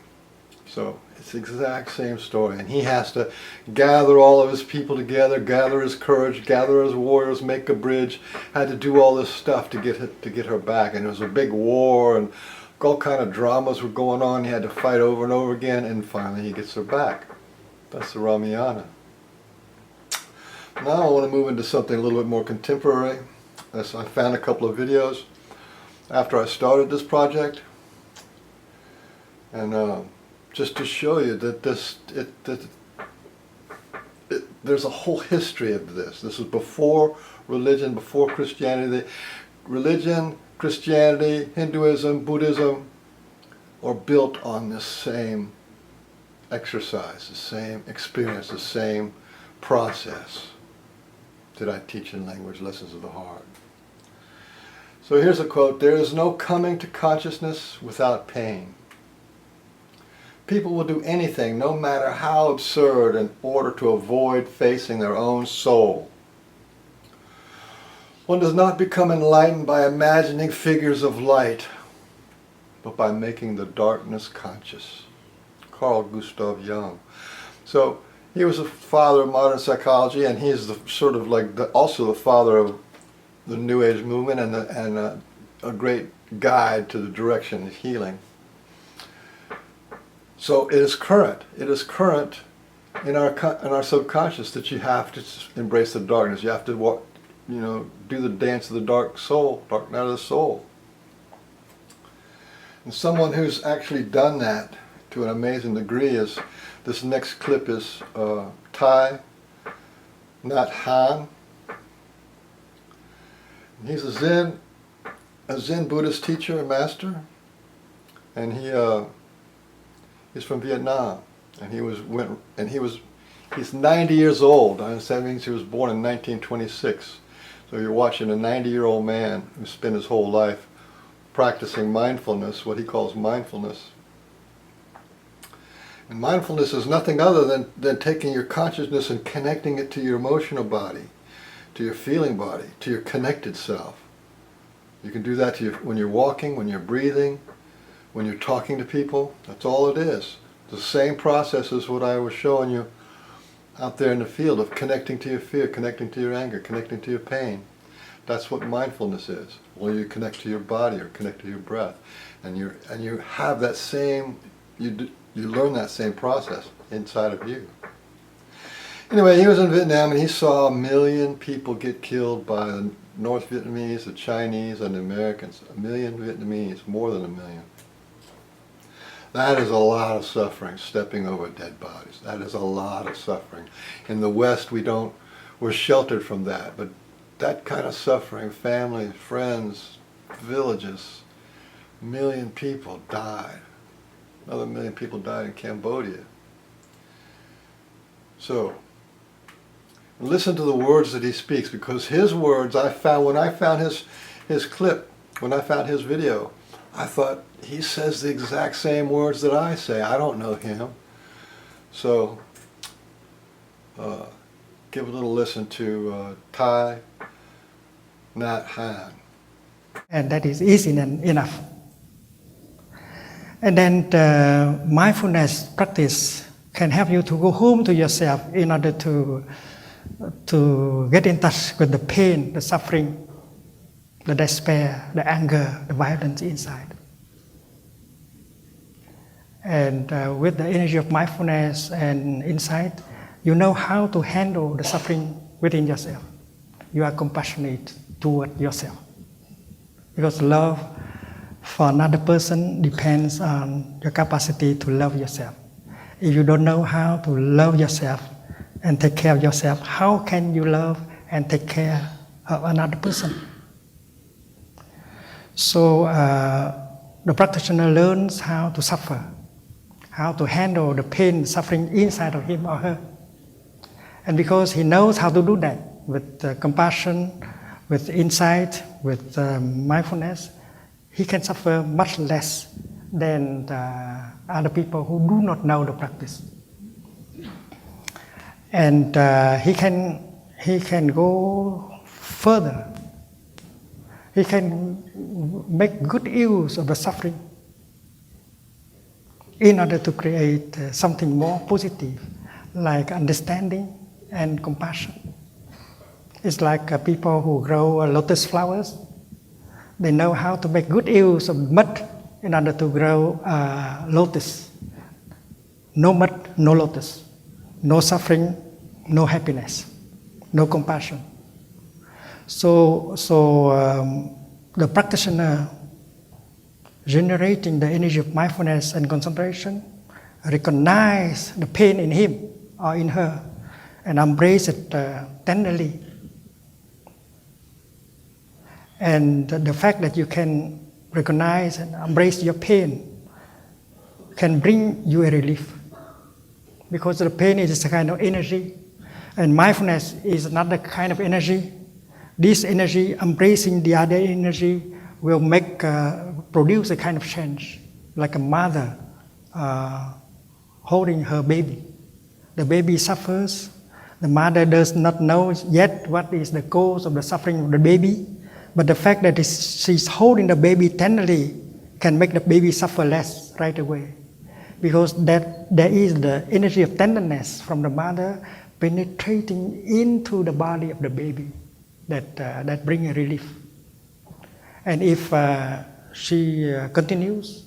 [SPEAKER 7] So it's the exact same story, and he has to gather all of his people together, gather his courage, gather his warriors, make a bridge, had to do all this stuff to get her back, and it was a big war, and all kind of dramas were going on. He had to fight over and over again, and finally he gets her back. That's the Ramayana. Now I want to move into something a little bit more contemporary. I found a couple of videos after I started this project, and just to show you that there's a whole history of this. This is before religion, before Christianity. Religion, Christianity, Hinduism, Buddhism are built on this same exercise, the same experience, the same process that I teach in Language Lessons of the Heart. So here's a quote: "There is no coming to consciousness without pain. People will do anything, no matter how absurd, in order to avoid facing their own soul. One does not become enlightened by imagining figures of light, but by making the darkness conscious." Carl Gustav Jung. So he was a father of modern psychology, and he's the sort of like also the father of the New Age movement and a great guide to the direction of healing. So it is current. It is current in our subconscious that you have to embrace the darkness. You have to walk, do the dance of the dark night of the soul. And someone who's actually done that to an amazing degree is, this next clip is Thich Nhat Hanh. He's a Zen Buddhist teacher and master, and he's from Vietnam, and he's 90 years old. That means he was born in 1926. So you're watching a 90-year-old man who spent his whole life practicing mindfulness, what he calls mindfulness. And mindfulness is nothing other than taking your consciousness and connecting it to your emotional body, to your feeling body, to your connected self. You can do that when you're walking, when you're breathing, when you're talking to people. That's all it is. The same process as what I was showing you out there in the field of connecting to your fear, connecting to your anger, connecting to your pain. That's what mindfulness is. Well, you connect to your body or connect to your breath, and you have that same, you learn that same process inside of you. Anyway, he was in Vietnam and he saw 1 million people get killed by the North Vietnamese, the Chinese, and the Americans. 1 million Vietnamese, more than 1 million. That is a lot of suffering, stepping over dead bodies. That is a lot of suffering. In the West, we're sheltered from that, but that kind of suffering, family, friends, villages, 1 million people died. Another 1 million people died in Cambodia. So, listen to the words that he speaks, because his words, when I found his clip, when I found his video, I thought, he says the exact same words that I say. I don't know him. So, give a little listen to Thich Nhat Hanh.
[SPEAKER 16] And that is easy enough. And then the mindfulness practice can help you to go home to yourself in order to get in touch with the pain, the suffering, the despair, the anger, the violence inside. And with the energy of mindfulness and insight, you know how to handle the suffering within yourself. You are compassionate toward yourself. Because love for another person depends on your capacity to love yourself. If you don't know how to love yourself and take care of yourself, how can you love and take care of another person? So the practitioner learns how to suffer, how to handle the pain, suffering inside of him or her. And because he knows how to do that with compassion, with insight, with mindfulness, he can suffer much less than other people who do not know the practice. And he can go further. He can make good use of the suffering in order to create something more positive, like understanding and compassion. It's like people who grow lotus flowers. They know how to make good use of mud in order to grow lotus. No mud, no lotus. No suffering, no happiness. No compassion. So the practitioner generating the energy of mindfulness and concentration recognize the pain in him or in her and embrace it tenderly. And the fact that you can recognize and embrace your pain can bring you a relief, because the pain is a kind of energy and mindfulness is another kind of energy. This energy embracing the other energy will produce a kind of change, like a mother holding her baby. The baby suffers. The mother does not know yet what is the cause of the suffering of the baby, but the fact that she's holding the baby tenderly can make the baby suffer less right away, because there is the energy of tenderness from the mother penetrating into the body of the baby that brings a relief. And if she continues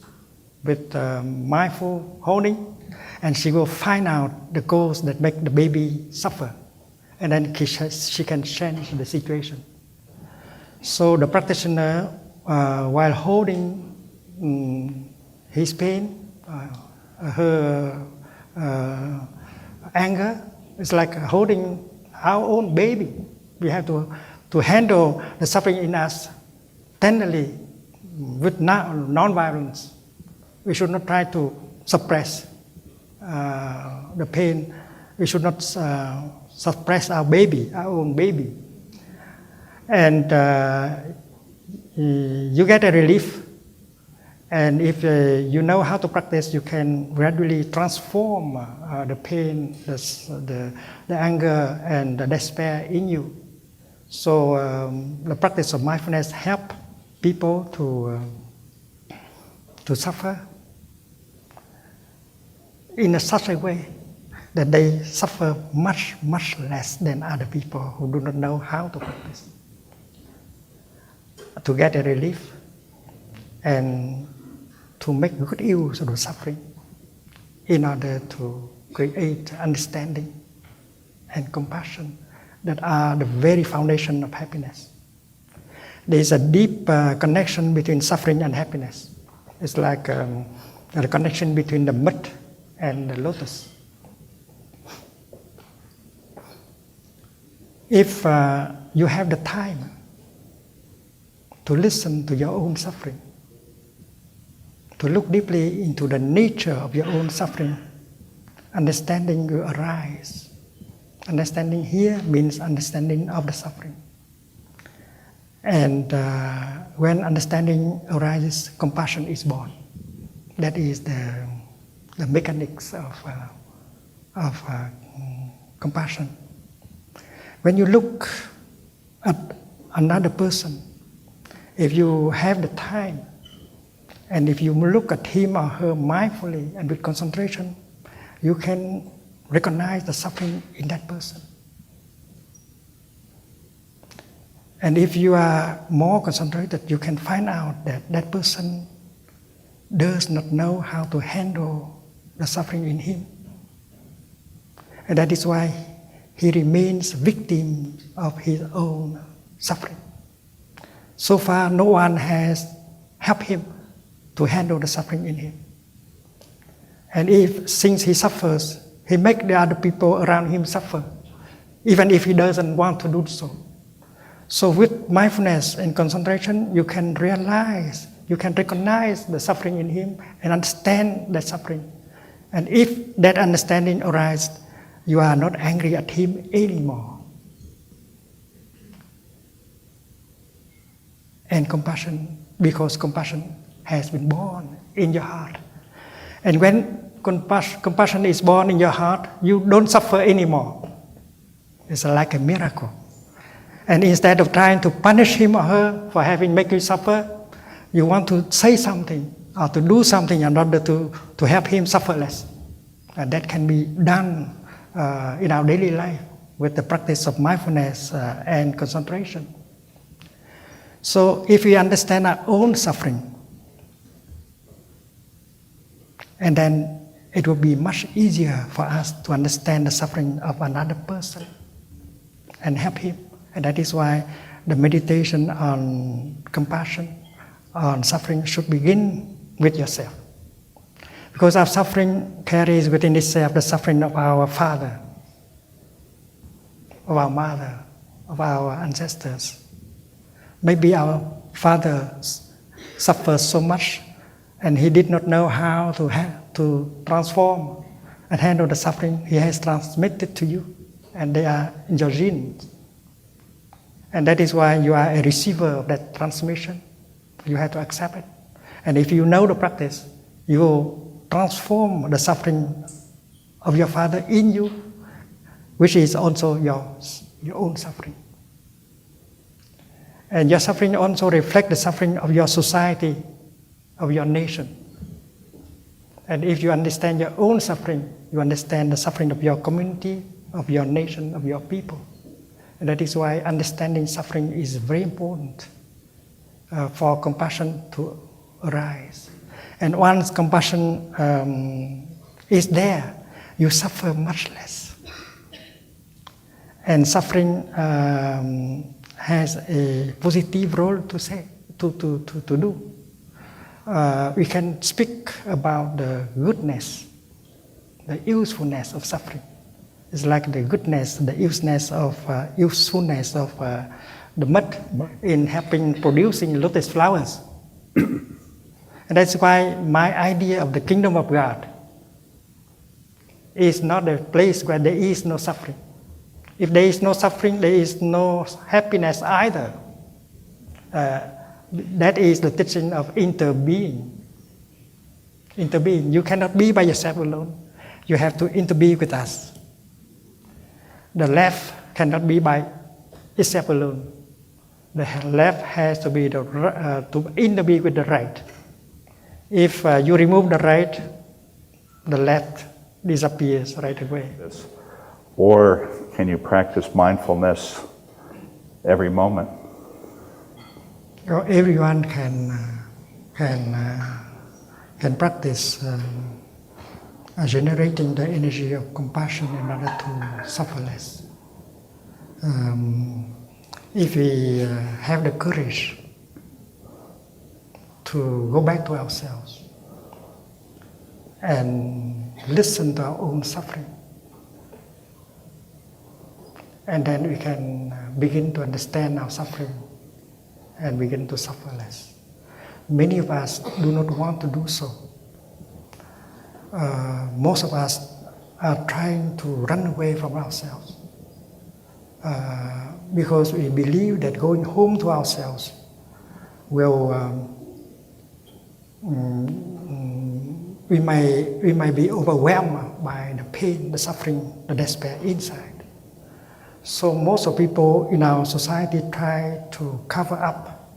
[SPEAKER 16] with mindful holding, and she will find out the cause that make the baby suffer, and then she can change the situation. So the practitioner, while holding his pain, her anger, it's like holding our own baby. We have to handle the suffering in us tenderly, with non-violence. We should not try to suppress the pain. We should not suppress our baby, our own baby. And you get a relief. And if you know how to practice, you can gradually transform the pain, the anger, and the despair in you. So the practice of mindfulness help people to suffer in such a way that they suffer much, much less than other people who do not know how to practice. To get a relief and to make good use of the suffering in order to create understanding and compassion that are the very foundation of happiness. There is a deep connection between suffering and happiness. It's like the connection between the mud and the lotus. If you have the time to listen to your own suffering, to look deeply into the nature of your own suffering, understanding will arise. Understanding here means understanding of the suffering. And when understanding arises, compassion is born. That is the mechanics of compassion. When you look at another person, if you have the time, and if you look at him or her mindfully and with concentration, you can recognize the suffering in that person. And if you are more concentrated, you can find out that that person does not know how to handle the suffering in him. And that is why he remains victim of his own suffering. So far, no one has helped him to handle the suffering in him. And if, since he suffers, he makes the other people around him suffer, even if he doesn't want to do so. So with mindfulness and concentration, you can realize, you can recognize the suffering in him and understand that suffering. And if that understanding arises, you are not angry at him anymore. And compassion, because compassion has been born in your heart. And when compassion is born in your heart, you don't suffer anymore. It's like a miracle. And instead of trying to punish him or her for having made you suffer, you want to say something or to do something in order to help him suffer less. And that can be done in our daily life with the practice of mindfulness and concentration. So if we understand our own suffering, and then it will be much easier for us to understand the suffering of another person and help him. And that is why the meditation on compassion, on suffering, should begin with yourself. Because our suffering carries within itself the suffering of our father, of our mother, of our ancestors. Maybe our father suffered so much and he did not know how to transform and handle the suffering he has transmitted to you, and they are in your genes. And that is why you are a receiver of that transmission. You have to accept it. And if you know the practice, you will transform the suffering of your father in you, which is also your own suffering. And your suffering also reflects the suffering of your society, of your nation. And if you understand your own suffering, you understand the suffering of your community, of your nation, of your people. And that is why understanding suffering is very important for compassion to arise. And once compassion is there, you suffer much less. And suffering has a positive role to do. We can speak about the goodness, the usefulness of suffering. It's like the goodness, the usefulness of the mud in helping producing lotus flowers. And that's why my idea of the kingdom of God is not a place where there is no suffering. If there is no suffering, there is no happiness either. That is the teaching of interbeing. Interbeing. You cannot be by yourself alone. You have to interbe with us. The left cannot be by itself alone. The left has to be to interbe with the right. If you remove the right, the left disappears right away.
[SPEAKER 17] Or can you practice mindfulness every moment?
[SPEAKER 16] Everyone can practice generating the energy of compassion in order to suffer less. If we have the courage to go back to ourselves and listen to our own suffering, and then we can begin to understand our suffering and begin to suffer less. Many of us do not want to do so. Most of us are trying to run away from ourselves because we believe that going home to ourselves will we might be overwhelmed by the pain, the suffering, the despair inside. So most of people in our society try to cover up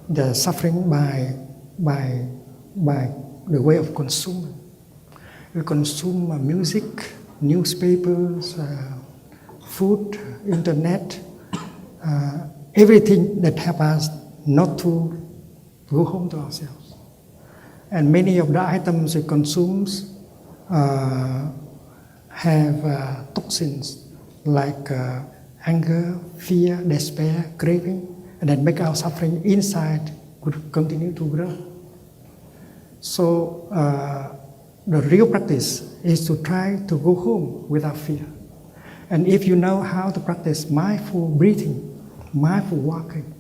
[SPEAKER 16] the suffering by the way of consuming. We consume music, newspapers, food, internet, everything that helps us not to go home to ourselves. And many of the items we consume have toxins like anger, fear, despair, craving, and that make our suffering inside could continue to grow. So the real practice is to try to go home without fear. And if you know how to practice mindful breathing, mindful walking,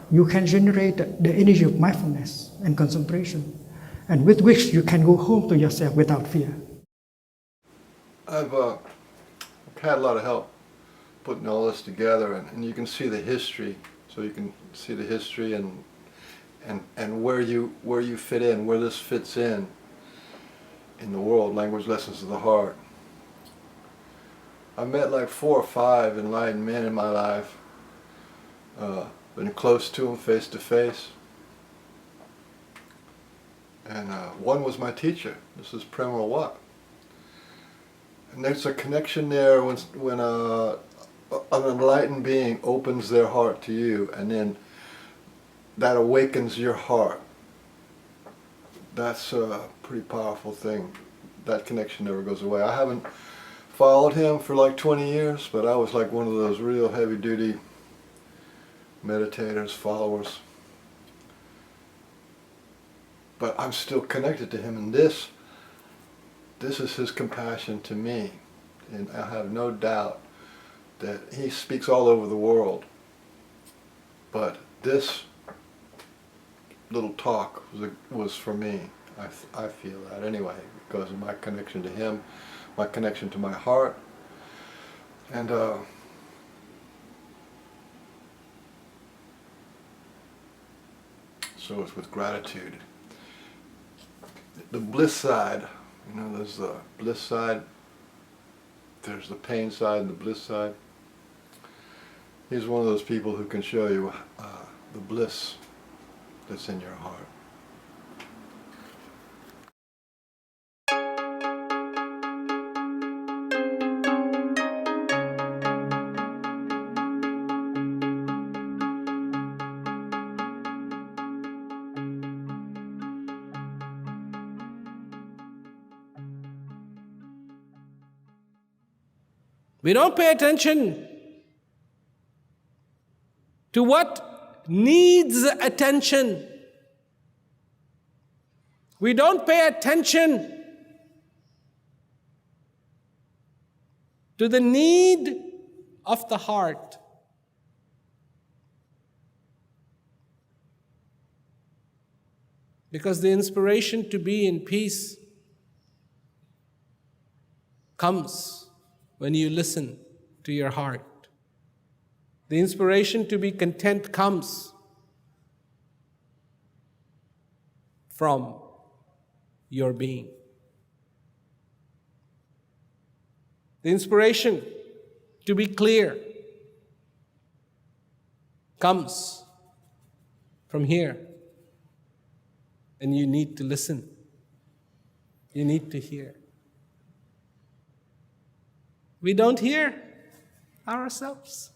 [SPEAKER 16] you can generate the energy of mindfulness and concentration, and with which you can go home to yourself without fear.
[SPEAKER 7] I've had a lot of help putting all this together, and you can see the history. So you can see the history and where you fit in, where this fits in the world. Language Lessons of the Heart. I've met like 4 or 5 enlightened men in my life. Been close to them, face to face. And one was my teacher. This is Prem Rawat. And there's a connection there when an enlightened being opens their heart to you, and then that awakens your heart. That's a pretty powerful thing. That connection never goes away. I haven't followed him for like 20 years, but I was like one of those real heavy-duty meditators, followers. But I'm still connected to him, and this is his compassion to me. And I have no doubt that he speaks all over the world. But this little talk was for me. I feel that anyway, because of my connection to him, my connection to my heart. And so it's with gratitude. The bliss side, you know, there's the bliss side, there's the pain side and the bliss side. He's one of those people who can show you the bliss that's in your heart.
[SPEAKER 18] We don't pay attention to what needs attention. We don't pay attention to the need of the heart. Because the inspiration to be in peace comes when you listen to your heart. The inspiration to be content comes from your being. The inspiration to be clear comes from here. And you need to listen. You need to hear. We don't hear ourselves.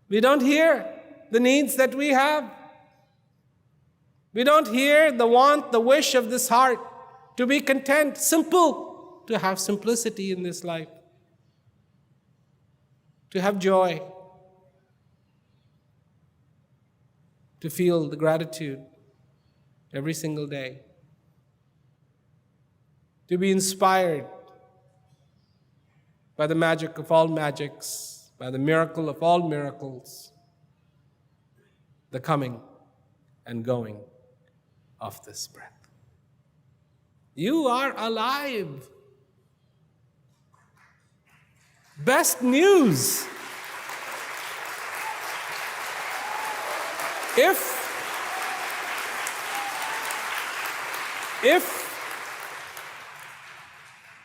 [SPEAKER 18] We don't hear the needs that we have. We don't hear the want, the wish of this heart to be content, simple, to have simplicity in this life, to have joy, to feel the gratitude every single day, to be inspired by the magic of all magics, by the miracle of all miracles, the coming and going of this breath. You are alive. Best news. If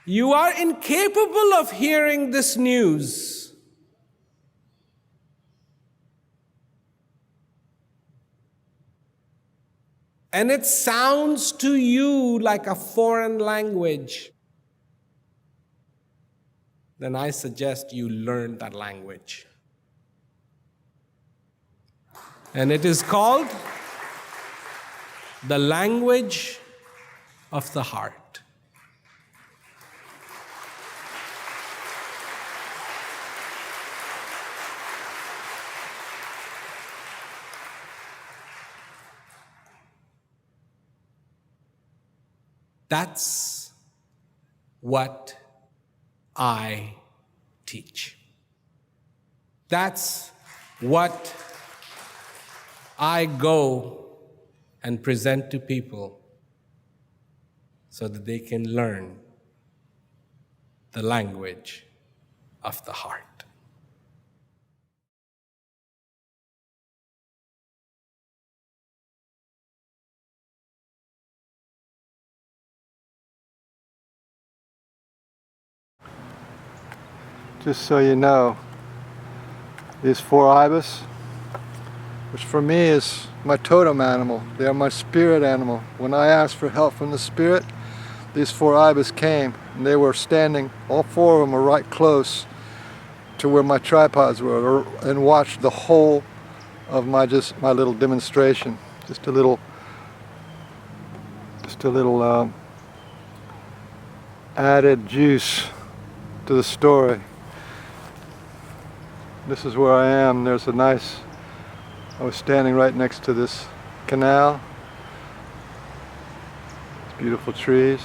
[SPEAKER 18] you are incapable of hearing this news, and it sounds to you like a foreign language, then I suggest you learn that language. And it is called the language of the heart. That's what I teach. That's what I go and present to people so that they can learn the language of the heart.
[SPEAKER 7] Just so you know, these four ibis, which for me is my totem animal, they are my spirit animal. When I asked for help from the spirit, these four ibis came, and they were standing, all four of them were right close to where my tripods were, and watched the whole of my little demonstration. Just a little added juice to the story. This is where I am. I was standing right next to this canal. Beautiful trees.